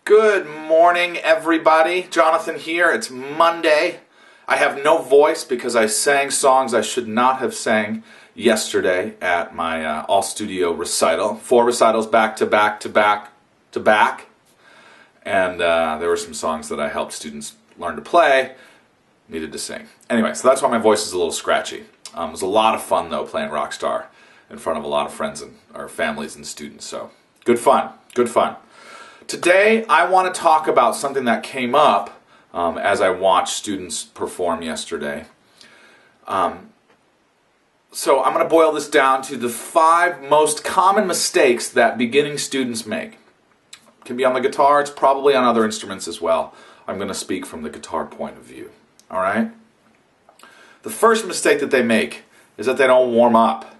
Good morning, everybody. Jonathan here. It's Monday. I have no voice because I sang songs I should not have sang yesterday at my all-studio recital. 4 recitals back to back to back to back. And there were some songs that I helped students learn to play, needed to sing. Anyway, so that's why my voice is a little scratchy. It was a lot of fun, though, playing Rockstar in front of a lot of friends and our families and students. So good fun, good fun. Today, I want to talk about something that came up as I watched students perform yesterday. So I'm going to boil this down to the 5 most common mistakes that beginning students make. It can be on the guitar, it's probably on other instruments as well. I'm going to speak from the guitar point of view. All right? The first mistake that they make is that they don't warm up.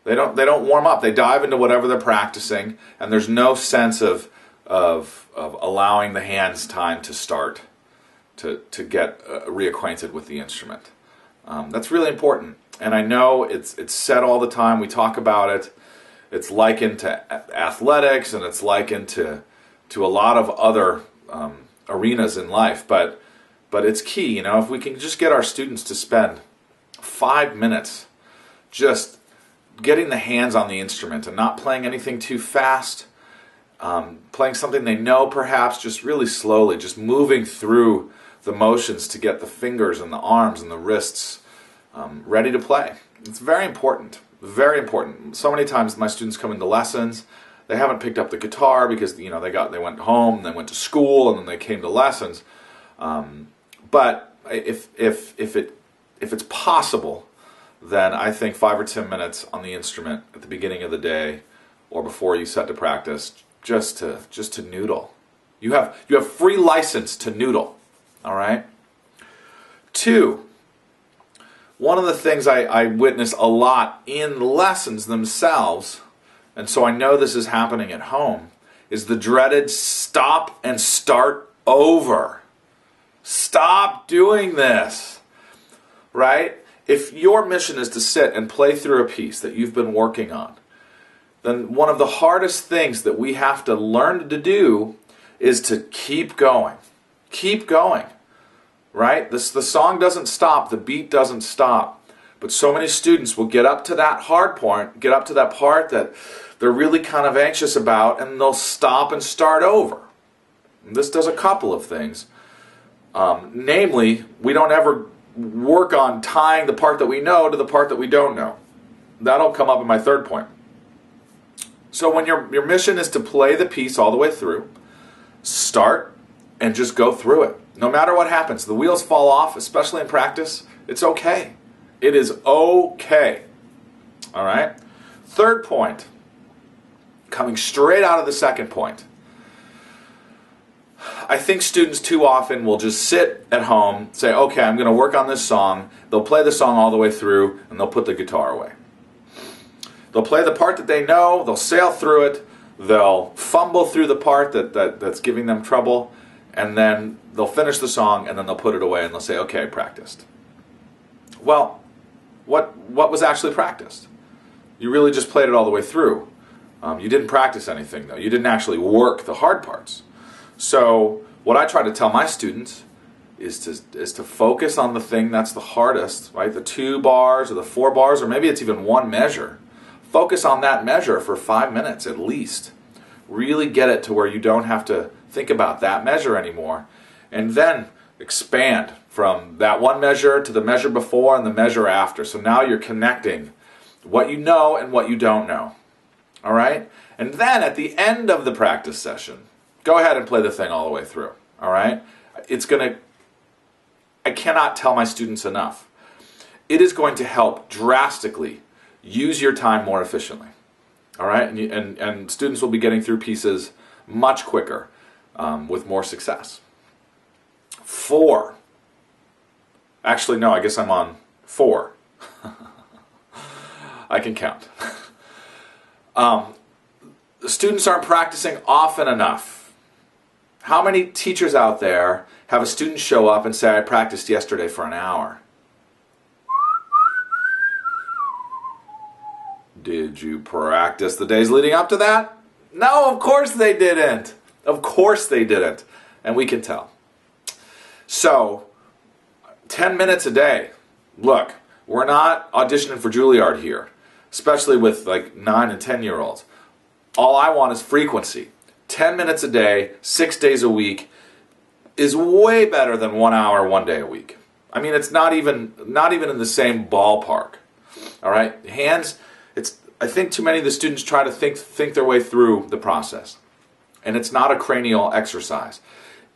They don't warm up. They dive into whatever they're practicing, and there's no sense of allowing the hands time to start, to get reacquainted with the instrument. That's really important. And I know it's said all the time. We talk about it. It's likened to athletics, and it's likened to a lot of other arenas in life. But it's key. You know, if we can just get our students to spend 5 minutes just getting the hands on the instrument and not playing anything too fast, playing something they know perhaps, just really slowly, just moving through the motions to get the fingers and the arms and the wrists ready to play. It's very important, very important. So many times my students come into lessons, they haven't picked up the guitar because they went home, and they went to school, and then they came to lessons. But if it's possible, then I think 5 or 10 minutes on the instrument at the beginning of the day or before you set to practice, just to noodle. You have free license to noodle. All right? 2, one of the things I witness a lot in lessons themselves, and so I know this is happening at home, is the dreaded stop and start over. Stop doing this. Right? If your mission is to sit and play through a piece that you've been working on, then one of the hardest things that we have to learn to do is to keep going. Keep going. Right? The song doesn't stop, the beat doesn't stop. But so many students will get up to that hard point, get up to that part that they're really kind of anxious about, and they'll stop and start over. And this does a couple of things. Namely, we don't ever work on tying the part that we know to the part that we don't know. That'll come up in my 3rd point. So when your mission is to play the piece all the way through, start and just go through it. No matter what happens, the wheels fall off, especially in practice, it's okay. It is okay. All right? 3rd point, coming straight out of the 2nd point. I think students too often will just sit at home, say, okay, I'm going to work on this song. They'll play the song all the way through, and they'll put the guitar away. They'll play the part that they know, they'll sail through it, they'll fumble through the part that's giving them trouble, and then they'll finish the song, and then they'll put it away, and they'll say, okay, I practiced. Well, what was actually practiced? You really just played it all the way through. You didn't practice anything, though. You didn't actually work the hard parts. So what I try to tell my students is to focus on the thing that's the hardest, right? The 2 bars or the 4 bars, or maybe it's even 1 measure. Focus on that measure for 5 minutes at least. Really get it to where you don't have to think about that measure anymore. And then expand from that 1 measure to the measure before and the measure after. So now you're connecting what you know and what you don't know. All right? And then at the end of the practice session, go ahead and play the thing all the way through, all right? I cannot tell my students enough. It is going to help drastically use your time more efficiently, all right? And students will be getting through pieces much quicker with more success. 4. Actually, no, I guess I'm on 4. I can count. Students aren't practicing often enough. How many teachers out there have a student show up and say, I practiced yesterday for an hour? Did you practice the days leading up to that? No, of course they didn't. Of course they didn't. And we can tell. So, 10 minutes a day. Look, we're not auditioning for Juilliard here, especially with like 9 and 10-year-olds. All I want is frequency. 10 minutes a day, 6 days a week is way better than 1 hour, 1 day a week. I mean, it's not even in the same ballpark. All right, hands. I think too many of the students try to think their way through the process, and it's not a cranial exercise.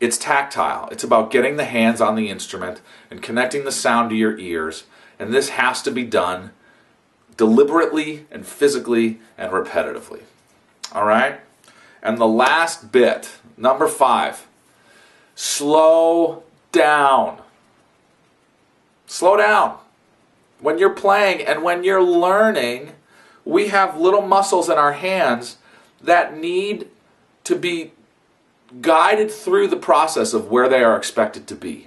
It's tactile. It's about getting the hands on the instrument and connecting the sound to your ears, and this has to be done deliberately and physically and repetitively. All right? And the last bit, number 5, slow down. Slow down. When you're playing and when you're learning, we have little muscles in our hands that need to be guided through the process of where they are expected to be.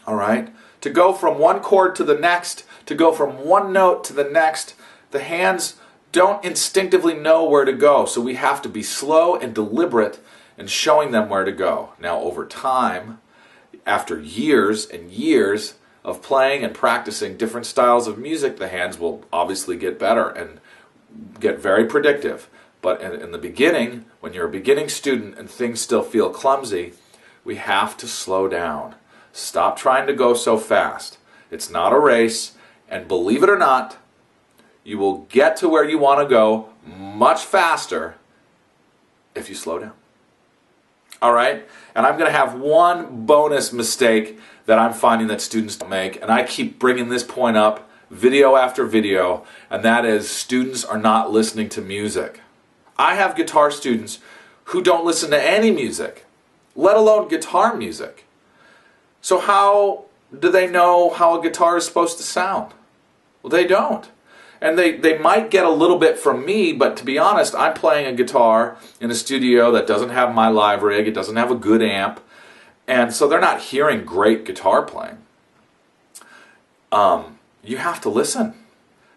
All right? To go from one chord to the next, to go from one note to the next, the hands don't instinctively know where to go, so we have to be slow and deliberate in showing them where to go. Now, over time, after years and years of playing and practicing different styles of music, the hands will obviously get better and get very predictive. But in the beginning, when you're a beginning student and things still feel clumsy, we have to slow down. Stop trying to go so fast. It's not a race, and believe it or not, you will get to where you want to go much faster if you slow down. All right? And I'm going to have one bonus mistake that I'm finding that students don't make, and I keep bringing this point up video after video, and that is students are not listening to music. I have guitar students who don't listen to any music, let alone guitar music. So how do they know how a guitar is supposed to sound? Well, they don't. And they might get a little bit from me, but to be honest, I'm playing a guitar in a studio that doesn't have my live rig, it doesn't have a good amp, and so they're not hearing great guitar playing. You have to listen,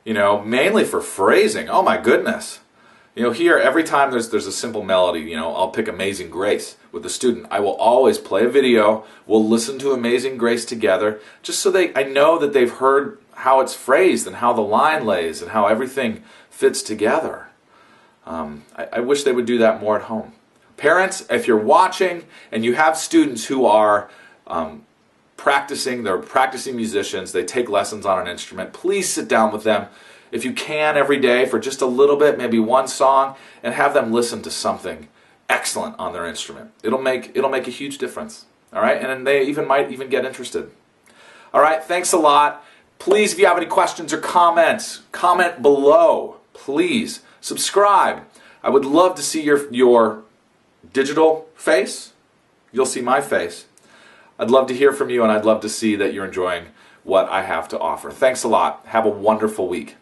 mainly for phrasing. Oh my goodness. Here, every time there's a simple melody, I'll pick Amazing Grace with the student. I will always play a video. We'll listen to Amazing Grace together, just so I know that they've heard how it's phrased and how the line lays and how everything fits together. I wish they would do that more at home. Parents, if you're watching and you have students who are they're practicing musicians, they take lessons on an instrument, please sit down with them, if you can, every day for just a little bit, maybe one song, and have them listen to something excellent on their instrument. It'll make a huge difference. All right, and then they might even get interested. All right, thanks a lot. Please, if you have any questions or comments, comment below. Please subscribe. I would love to see your digital face. You'll see my face. I'd love to hear from you, and I'd love to see that you're enjoying what I have to offer. Thanks a lot. Have a wonderful week.